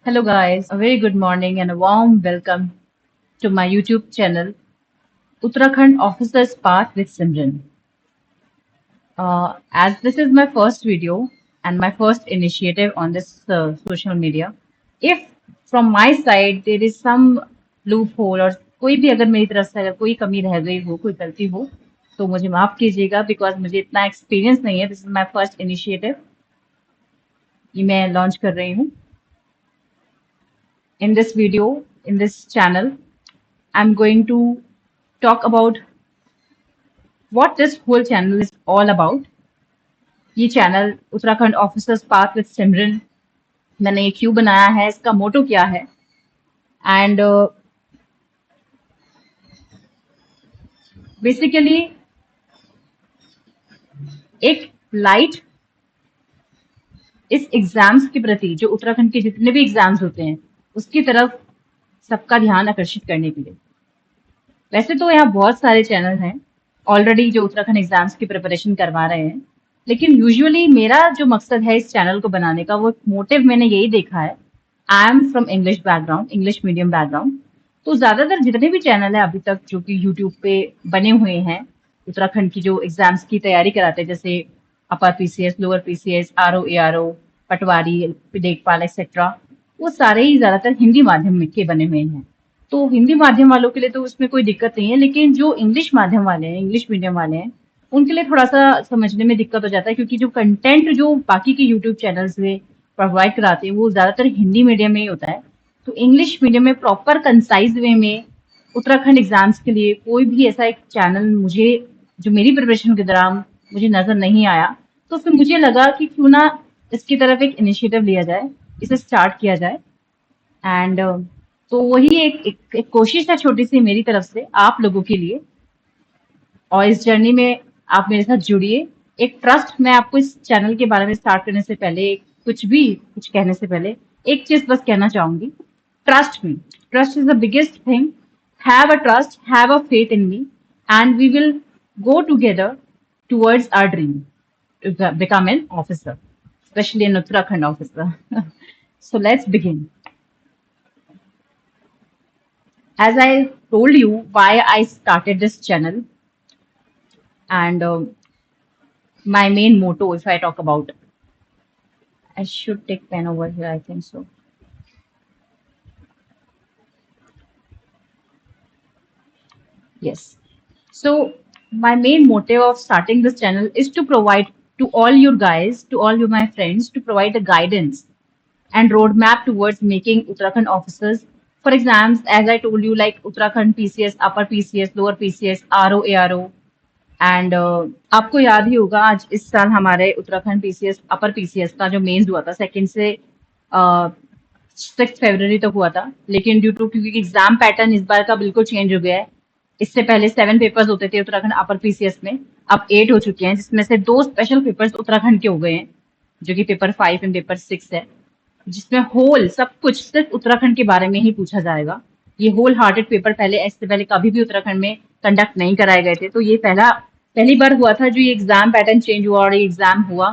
Hello, guys. A very good morning and a warm welcome to my YouTube channel, Uttarakhand Officers Path with Simran. As this is my first video and my first initiative on this social media, if from my side there is some loophole और कोई भी अगर मेरी तरफ से अगर कोई कमी रह गई हो, कोई गलती हो, तो मुझे माफ कीजिएगा बिकॉज मुझे इतना एक्सपीरियंस नहीं है. This is my first initiative. ये मैं लॉन्च कर रही हूँ. In this video, in this channel, I'm going to talk about what this whole channel is all about. ये channel Uttarakhand officers path with Simran मैंने ये क्यों बनाया है, इसका मोटो क्या है एंड बेसिकली एक लाइट इस एग्जाम्स के प्रति जो उत्तराखंड के जितने भी एग्जाम्स होते हैं उसकी तरफ सबका ध्यान आकर्षित करने के लिए. वैसे तो यहाँ बहुत सारे चैनल हैं ऑलरेडी जो उत्तराखंड एग्जाम्स की प्रिपरेशन करवा रहे हैं, लेकिन यूजुअली मेरा जो मकसद है इस चैनल को बनाने का, वो मोटिव मैंने यही देखा है. I am from English background, English medium background. तो ज्यादातर जितने भी चैनल है अभी तक जो कि यूट्यूब पे बने हुए हैं उत्तराखंड की जो एग्जाम्स की तैयारी कराते हैं, जैसे upper PCS, lower PCS, RO, ARO, patwari, देखभाल एक्सेट्रा, वो सारे ही ज्यादातर हिंदी माध्यम में के बने हुए हैं. तो हिंदी माध्यम वालों के लिए तो उसमें कोई दिक्कत नहीं है, लेकिन जो इंग्लिश माध्यम वाले हैं, इंग्लिश मीडियम वाले हैं, उनके लिए थोड़ा सा समझने में दिक्कत हो जाता है, क्योंकि जो कंटेंट जो बाकी के यूट्यूब चैनल्स में प्रोवाइड कराते हैं वो ज्यादातर हिंदी मीडियम में ही होता है. तो इंग्लिश मीडियम में प्रॉपर कंसाइज वे में उत्तराखंड एग्जाम्स के लिए कोई भी ऐसा एक चैनल मुझे जो मेरी प्रिपरेशन के दौरान मुझे नजर नहीं आया. तो फिर मुझे लगा कि क्यों ना इसकी तरफ एक इनिशिएटिव लिया जाए, इसे स्टार्ट किया जाए. एंड तो वही एक कोशिश है छोटी सी मेरी तरफ से आप लोगों के लिए, और इस जर्नी में आप मेरे साथ जुड़िए. एक ट्रस्ट, मैं आपको इस चैनल के बारे में स्टार्ट करने से पहले, कुछ कहने से पहले एक चीज बस कहना चाहूंगी. Trust me, trust is the biggest thing. Have a trust, have a faith in me, and we will go together towards our dream to become an officer, especially an Uttarakhand officer. So let's begin. As I told you why I started this channel, and my main motto, if I talk about, I should take pen over here, I think so. Yes. So my main motive of starting this channel is to provide to all you guys, to all you my friends, to provide a guidance and roadmap towards making Uttarakhand officers for exams, as I told you, like Uttarakhand PCS, upper PCS, lower PCS, RO, ARO. And आपको याद ही होगा आज इस साल हमारे Uttarakhand PCS, upper PCS का जो mains हुआ था, सेकंड से 6 फरवरी तक हुआ था. लेकिन ड्यू टू, क्योंकि एग्जाम पैटर्न इस बार का बिल्कुल चेंज हो गया है. इससे पहले 7 पेपर्स होते थे उत्तराखंड अपर पीसीएस में, अब 8 हो चुके हैं, जिसमें से 2 स्पेशल पेपर्स उत्तराखंड के हो गए हैं, जो कि पेपर 5 एंड पेपर 6 है, जिसमें होल सब कुछ सिर्फ उत्तराखंड के बारे में ही पूछा जाएगा. ये होल हार्टेड पेपर पहले, इससे पहले कभी भी उत्तराखंड में कंडक्ट नहीं कराए गए थे. तो ये पहली बार हुआ था जो ये एग्जाम पैटर्न चेंज हुआ और ये एग्जाम हुआ.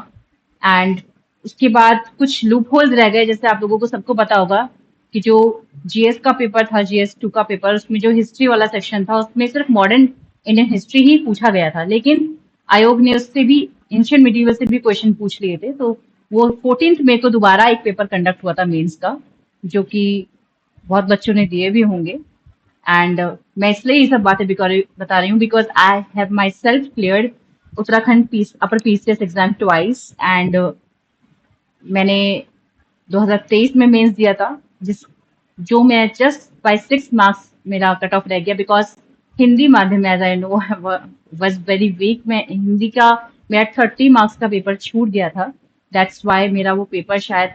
एंड उसके बाद कुछ लूप होल्स रह गए, जैसे आप लोगों को सबको पता होगा कि जो जीएस का पेपर था, GS2 का पेपर, उसमें जो हिस्ट्री वाला सेक्शन था उसमें सिर्फ मॉडर्न इंडियन हिस्ट्री ही पूछा गया था, लेकिन आयोग ने उससे भी एंशियंट मिडीवल से भी क्वेश्चन पूछ लिए थे. तो वो 14 मई को दोबारा एक पेपर कंडक्ट हुआ था मेंस का, जो कि बहुत बच्चों ने दिए भी होंगे. एंड मैं इसलिए ये सब बातें बता रही हूँ because I have myself cleared Uttarakhand upper PCS exam twice. And मैंने 2023 में मेंस दिया था, जो मैं जस्ट बाय 6 मार्क्स मेरा कट ऑफ रह गया, बिकॉज हिंदी माध्यम, as I know, was very weak. मैं हिंदी का मेरा 30 मार्क्स का पेपर छूट गया था. दैट्स वाई मेरा वो पेपर शायद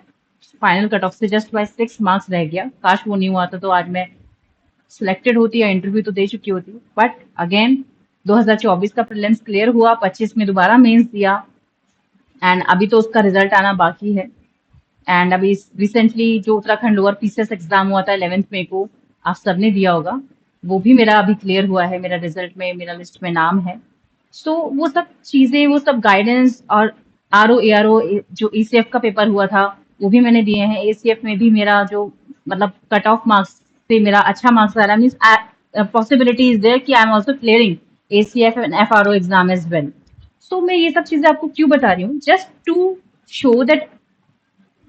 फाइनल कट ऑफ से जस्ट बाय 6 मार्क्स रह गया. काश वो नहीं हुआ था तो आज मैं सिलेक्टेड होती या इंटरव्यू तो दे चुकी होती. बट अगेन 2024 का प्रीलिम्स क्लियर हुआ, 25 में दोबारा मेंस दिया, एंड अभी तो उसका रिजल्ट आना बाकी है. एंड अभी रिसेंटली जो उत्तराखंड लोअर पीसीएस एग्जाम हुआ था 11 मई को, आप सबने दिया होगा, वो भी मेरा अभी क्लियर हुआ है, मेरा रिजल्ट में, मेरा लिस्ट में नाम है. सो वो सब चीजें, वो सब गाइडेंस, और आरओ, एआरओ, जो ईसीएफ का पेपर हुआ था वो भी मैंने दिए हैं। एसीएफ में भी मेरा जो मतलब कट ऑफ मार्क्स से मेरा अच्छा मार्क्स आ रहा है, मीन्स पॉसिबिलिटी इज देयर कि I am also clearing ACF and FRO exam as well. So मैं ये सब चीजें आपको क्यों बता रही हूँ, जस्ट टू शो दैट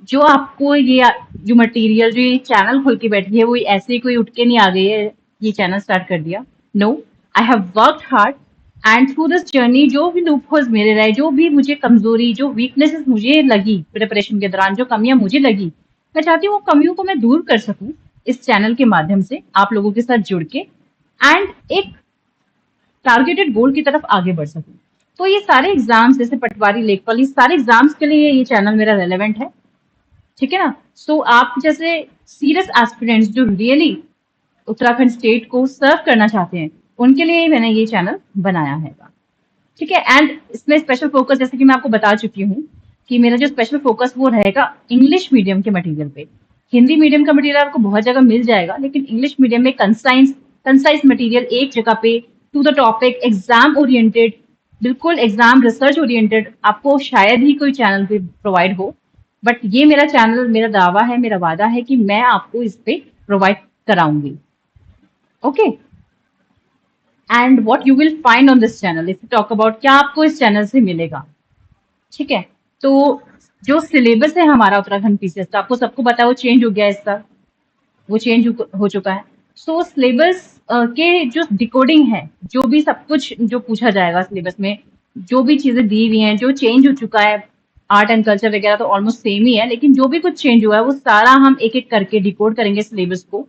जो आपको ये जो मटेरियल जो ये चैनल खोल के बैठी है वो ऐसे ही कोई उठ के नहीं आ गई है, ये चैनल स्टार्ट कर दिया। No, I have worked hard and through this journey जो भी लूपहोल्स मेरे रहे, जो भी मुझे कमजोरी, जो वीकनेसेस मुझे लगी प्रिपरेशन के दौरान, जो कमियां मुझे लगी, मैं चाहती हूँ वो कमियों को मैं दूर कर सकूं इस चैनल के माध्यम से आप लोगों के साथ जुड़ के, एंड एक टारगेटेड गोल की तरफ आगे बढ़ सकूं। तो ये सारे एग्जाम्स जैसे पटवारी, लेखपाल, ये सारे एग्जाम्स के लिए ये चैनल मेरा रेलेवेंट है, ठीक है ना। सो आप जैसे सीरियस एस्पिरेंट्स जो रियली उत्तराखंड स्टेट को सर्व करना चाहते हैं, उनके लिए ही मैंने ये चैनल बनाया है, ठीक है। एंड इसमें स्पेशल फोकस, जैसे कि मैं आपको बता चुकी हूँ कि मेरा जो स्पेशल फोकस वो रहेगा इंग्लिश मीडियम के मटेरियल पे। हिंदी मीडियम का मटेरियल आपको बहुत जगह मिल जाएगा, लेकिन इंग्लिश मीडियम में कंसाइज मटेरियल एक जगह पे, to the topic, exam oriented, बिल्कुल एग्जाम रिसर्च ओरिएंटेड आपको शायद ही कोई चैनल पे प्रोवाइड हो। बट ये मेरा चैनल, मेरा दावा है, मेरा वादा है कि मैं आपको इस पे प्रोवाइड कराऊंगी। Okay, and what you will find on this channel, if you talk about क्या आपको इस चैनल से मिलेगा, ठीक है। तो जो सिलेबस है हमारा उत्तराखंड पीसीएस का, आपको सबको पता है वो चेंज हो गया है इस साल, वो चेंज हो चुका है। सो सिलेबस के जो डिकोडिंग है, जो भी सब कुछ जो पूछा जाएगा सिलेबस में, जो भी चीजें दी हुई हैं, जो चेंज हो चुका है, आर्ट एंड कल्चर वगैरह तो ऑलमोस्ट सेम ही है, लेकिन जो भी कुछ चेंज हुआ है वो सारा हम एक एक करके डिकोड करेंगे सिलेबस को,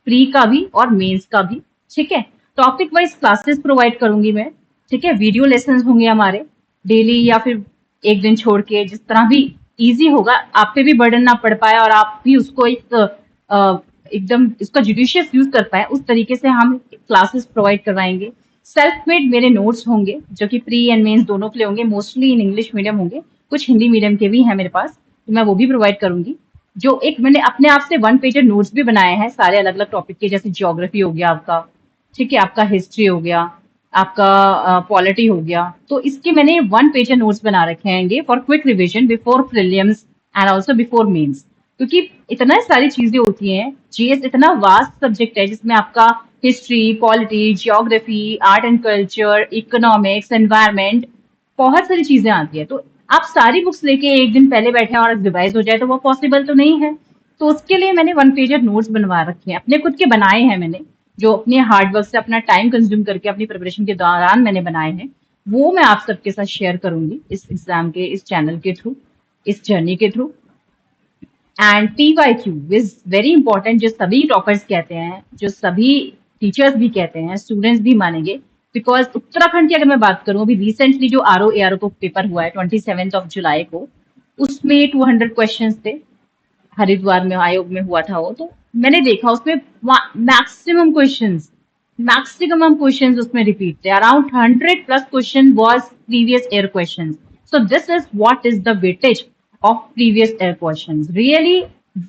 प्री का भी और मेंस का भी, ठीक है। टॉपिक वाइज क्लासेस प्रोवाइड करूंगी मैं, ठीक है। वीडियो लेसन होंगे हमारे डेली, या फिर एक दिन छोड़ के, जिस तरह भी इजी होगा, आप पे भी बर्डन ना पड़ पाए और आप भी उसको एक एकदम इसका जुडिशियस यूज कर पाए, उस तरीके से हम क्लासेस प्रोवाइड करवाएंगे। सेल्फ मेड मेरे नोट्स होंगे जो कि प्री एंड मेंस दोनों के लिए होंगे, मोस्टली इन इंग्लिश मीडियम होंगे, कुछ हिंदी मीडियम के भी हैं मेरे पास, तो मैं वो भी प्रोवाइड करूंगी। जो एक मैंने अपने आप से 1 पेजर नोट्स भी बनाए हैं सारे अलग अलग टॉपिक के, जैसे ज्योग्राफी हो गया आपका, ठीक है, आपका हिस्ट्री हो गया, आपका पॉलिटी हो गया, तो इसके मैंने 1 पेजर नोट्स बना रखे हैं for quick revision before prelims and also before mains. क्योंकि इतना सारी चीजें होती हैं, जीएस इतना वास्ट सब्जेक्ट है जिसमें आपका history, polity, geography, art and culture, economics, environment, बहुत सारी चीजें आती है। तो आप सारी बुक्स लेके एक दिन पहले बैठे और रिवाइज हो जाए तो वो पॉसिबल तो नहीं है। तो उसके लिए मैंने 1 पेजर नोट्स बनवा रखे हैं, अपने खुद के बनाए हैं मैंने, जो अपने हार्ड वर्क से अपना टाइम कंज्यूम करके अपनी प्रिपरेशन के दौरान मैंने बनाए हैं, वो मैं आप सबके साथ शेयर करूंगी इस एग्जाम के, इस चैनल के थ्रू, इस जर्नी के through. And PYQ is very important, जो सभी टॉपर्स कहते हैं, जो सभी टीचर्स भी कहते हैं, स्टूडेंट्स भी मानेंगे, बिकॉज उत्तराखंड की अगर मैं बात करूं, अभी रिसेंटली जो RO ARO को पेपर हुआ है 27 जुलाई को, उसमें 200 क्वेश्चन थे, हरिद्वार में आयोग में हुआ था वो, तो मैंने देखा उसमें मैक्सिमम क्वेश्चंस उसमें रिपीट थे, around 100+ question was previous year questions. So this is what is the weightage of previous year questions. Really,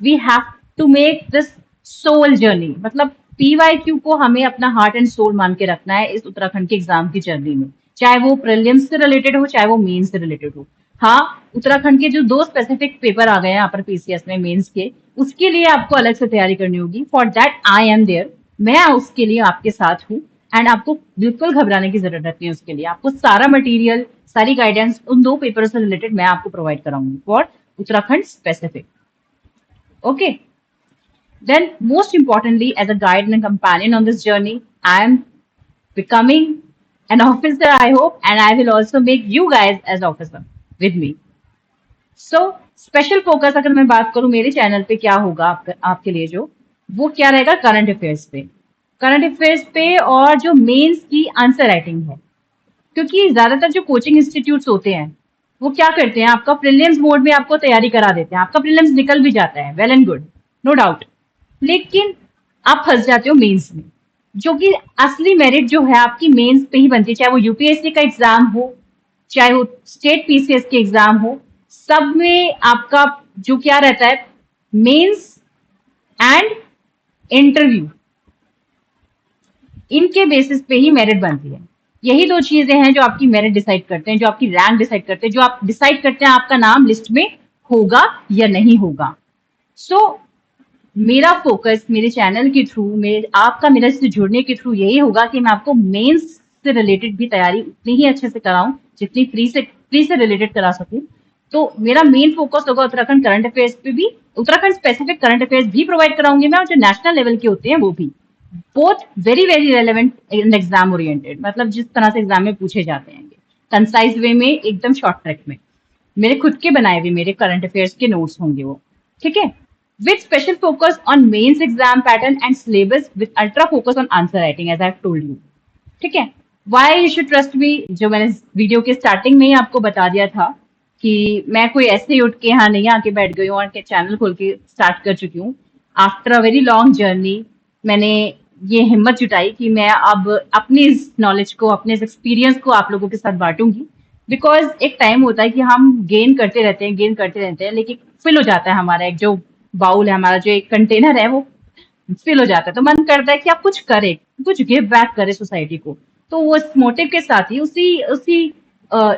we have to make this soul journey. मतलब PYQ को हमें अपना हार्ट एंड सोल मान के रखना है इस उत्तराखंड के एग्जाम की जर्नी में, चाहे वो प्रीलिम्स से रिलेटेड हो, चाहे वो मेंस से रिलेटेड हो। हाँ, उत्तराखंड के जो 2 स्पेसिफिक पेपर आ गए हैं अपर पीसीएस में मेंस के, उसके लिए आपको अलग से तैयारी करनी होगी। For that I am there, मैं उसके लिए आपके साथ हूँ, एंड आपको बिल्कुल घबराने की जरूरत नहीं है। उसके लिए आपको सारा मटेरियल, सारी गाइडेंस उन 2 पेपरों से रिलेटेड मैं आपको प्रोवाइड कराऊंगी for Uttarakhand specific. Okay, then most importantly, as a guide and companion on this journey, I am becoming an officer, I hope, and I will also make you guys as officer with me. So special focus अगर मैं बात करूं मेरे channel पे क्या होगा आपके लिए, जो वो क्या रहेगा, करंट अफेयर्स पे, और जो मेंस की आंसर राइटिंग है। क्योंकि ज्यादातर जो कोचिंग इंस्टीट्यूट्स होते हैं वो क्या करते हैं, आपका प्रीलिम्स मोड में आपको तैयारी करा देते हैं, आपका प्रीलिम्स निकल भी जाता है, well and good, no doubt, लेकिन आप फंस जाते हो मेंस में, जो कि असली मेरिट जो है आपकी मेंस पे ही बनती है, चाहे वो यूपीएससी का एग्जाम हो, चाहे वो स्टेट पीसीएस के एग्जाम हो, सब में आपका जो क्या रहता है, मेंस एंड इंटरव्यू, इनके बेसिस पे ही मेरिट बनती है। यही 2 चीजें हैं जो आपकी मेरिट डिसाइड करते हैं, जो आपकी रैंक डिसाइड करते हैं, जो आप डिसाइड करते हैं आपका नाम लिस्ट में होगा या नहीं होगा। सो मेरा फोकस मेरे चैनल के थ्रू, मेरे आपका मेरे से जुड़ने के थ्रू यही होगा कि मैं आपको मेंस से रिलेटेड भी तैयारी उतनी ही अच्छे से कराऊं जितनी फ्री से रिलेटेड करा सकूं। तो मेरा मेन फोकस होगा उत्तराखंड करंट अफेयर्स पे भी, उत्तराखंड स्पेसिफिक करंट अफेयर्स भी प्रोवाइड कराऊंगी मैं, और जो नेशनल लेवल के होते हैं वो भी, both very very relevant and exam oriented, मतलब जिस तरह से एग्जाम में पूछे जाते हैं, कंसाइज वे में, एकदम शॉर्ट ट्रैक में। मेरे खुद के बनाए हुए मेरे करंट अफेयर्स के नोट्स होंगे वो, ठीक है, with special focus on mains exam pattern and syllabus with ultra focus on answer writing as I've told you, ठीक है। why you should trust me, जो मैंने वीडियो के स्टार्टिंग में ही आपको बता दिया था कि मैं कोई ऐसे ही उठ के यहाँ नहीं आके बैठ गई हूँ और चैनल खोल के स्टार्ट कर चुकी हूँ। After a very long journey मैंने ये हिम्मत जुटाई कि मैं अब अपनी इस नॉलेज को, अपने इस एक्सपीरियंस को आप लोगों के साथ बांटूंगी। बिकॉज एक टाइम होता है कि हम गेन करते रहते हैं, लेकिन फिल हो जाता है हमारा एक जो बाउल है, हमारा जो एक कंटेनर है वो फिल हो जाता है, तो मन करता है कि आप कुछ करें, कुछ गिव बैक करें सोसाइटी को। तो वो इस मोटिव के साथ ही, उसी उसी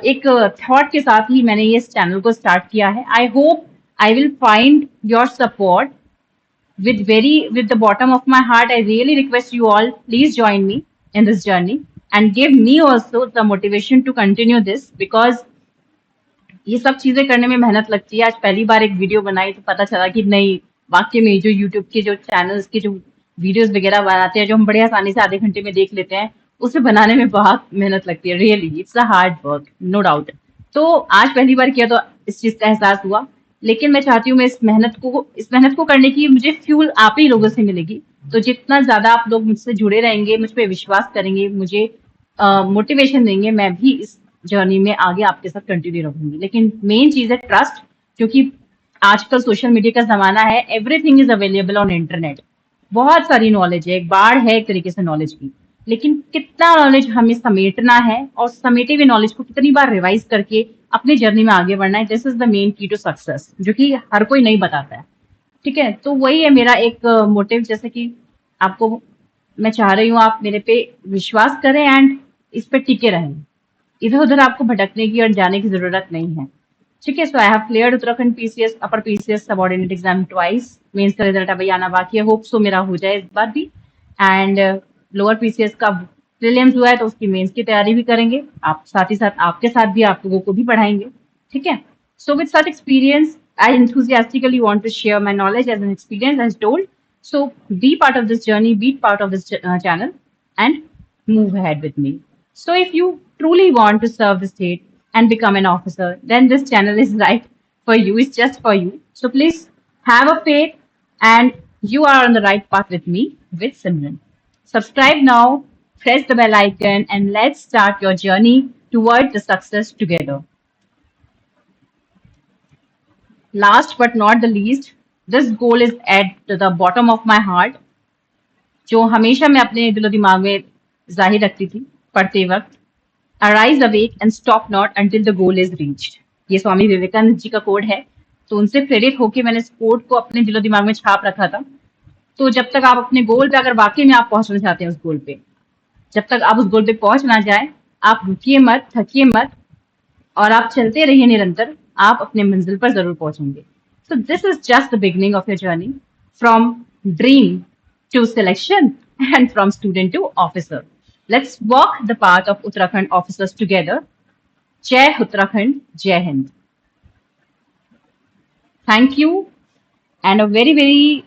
एक थॉट के साथ ही मैंने ये इस चैनल को स्टार्ट किया है। I hope I will find your support with the bottom of my heart. I really request you all, please join me in this journey and give me also the motivation to continue this, because ये सब चीजें करने में मेहनत लगती है। आज पहली बार एक वीडियो बनाई तो पता चला कि नहीं, वाकई में जो यूट्यूब के जो चैनल्स के जो वीडियोस वगैरह बनाते हैं, जो हम बड़े आसानी से आधे घंटे में देख लेते हैं, उसे बनाने में बहुत मेहनत लगती है। Really it's a hard work, no doubt. तो आज पहली बार किया तो इस चीज का एहसास हुआ, लेकिन मैं चाहती हूँ मैं इस मेहनत को करने की मुझे फ्यूल आप ही लोगों से मिलेगी। तो जितना ज्यादा आप लोग मुझसे जुड़े रहेंगे, मुझ पर विश्वास करेंगे, मुझे मोटिवेशन देंगे, मैं भी इस जर्नी में आगे आपके साथ कंटिन्यू रहूंगी। लेकिन मेन चीज है ट्रस्ट, क्योंकि आजकल सोशल मीडिया का जमाना है, everything is available on internet. बहुत सारी नॉलेज है, एक बाढ़ है एक तरीके से नॉलेज की, लेकिन कितना नॉलेज हमें समेटना है और समेटे हुए नॉलेज को कितनी बार रिवाइज करके अपनी जर्नी में आगे बढ़ना है, दिस इज द मेन की टू सक्सेस, जो कि हर कोई नहीं बताता है। ठीक है, तो वही है मेरा एक मोटिव, जैसे कि आपको मैं चाह रही हूँ आप मेरे पे विश्वास करें एंड इस पे टिके रहें, इधर उधर आपको भटकने की और जाने की जरूरत नहीं है। ठीक है, so I have cleared Uttarakhand PCS upper PCS subordinate exam twice, mains का रिजल्ट अभी आना बाकी है, होप सो मेरा हो जाए इस बार भी। एंड लोअर पीसीएस का प्रीलिम्स हुआ है तो उसकी मेंस की तैयारी भी करेंगे आप, साथ ही साथ आपके साथ भी आप लोगों को भी पढ़ाएंगे। ठीक है, so with such experience I enthusiastically want to share my knowledge as an experience as told, so be part of this journey, be part of this channel and move ahead with me. So if you truly want to serve the state and become an officer, then this channel is right for you, it's just for you. So please have a faith, and you are on the right path with me, with Simran. Subscribe now, press the bell icon, and let's start your journey toward the success together. Last but not the least, this goal is at the bottom of my heart, जो हमेशा मैं अपने दिलो दिमाग में जाहिर रखती थी पढ़ते वक्त। Arise awake and stop not until the goal is reached, ये स्वामी विवेकानंद जी का कोड है। तो उनसे प्रेरित होकर मैंने इस कोड को अपने दिलो दिमाग में छाप रखा था। तो जब तक आप अपने गोल पे, अगर वाकई में आप पहुंचना चाहते हैं उस गोल पे, जब तक आप उस गोल पे पहुंच ना जाए, आप रुकिए मत, थकिए मत, और आप चलते रहिए निरंतर, आप अपने मंजिल पर जरूर पहुंचेंगे। So this is just the beginning of your journey, from dream to selection and from student to officer. Let's walk the path of Uttarakhand officers together. जय उत्तराखंड, जय Hind. Thank you and a very very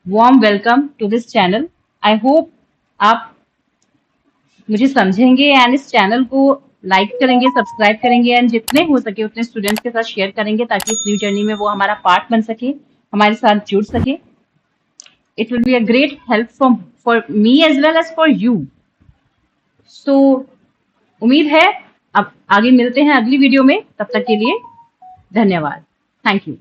warm welcome to this channel. I hope आप मुझे समझेंगे and इस channel को like करेंगे, subscribe करेंगे, and जितने हो सके उतने स्टूडेंट्स के साथ शेयर करेंगे, ताकि इस न्यू जर्नी में वो हमारा पार्ट बन सके, हमारे साथ जुड़ सके। It will be a great help for me as well as for you. So उम्मीद है अब आगे मिलते हैं अगली वीडियो में, तब तक के लिए धन्यवाद। Thank you.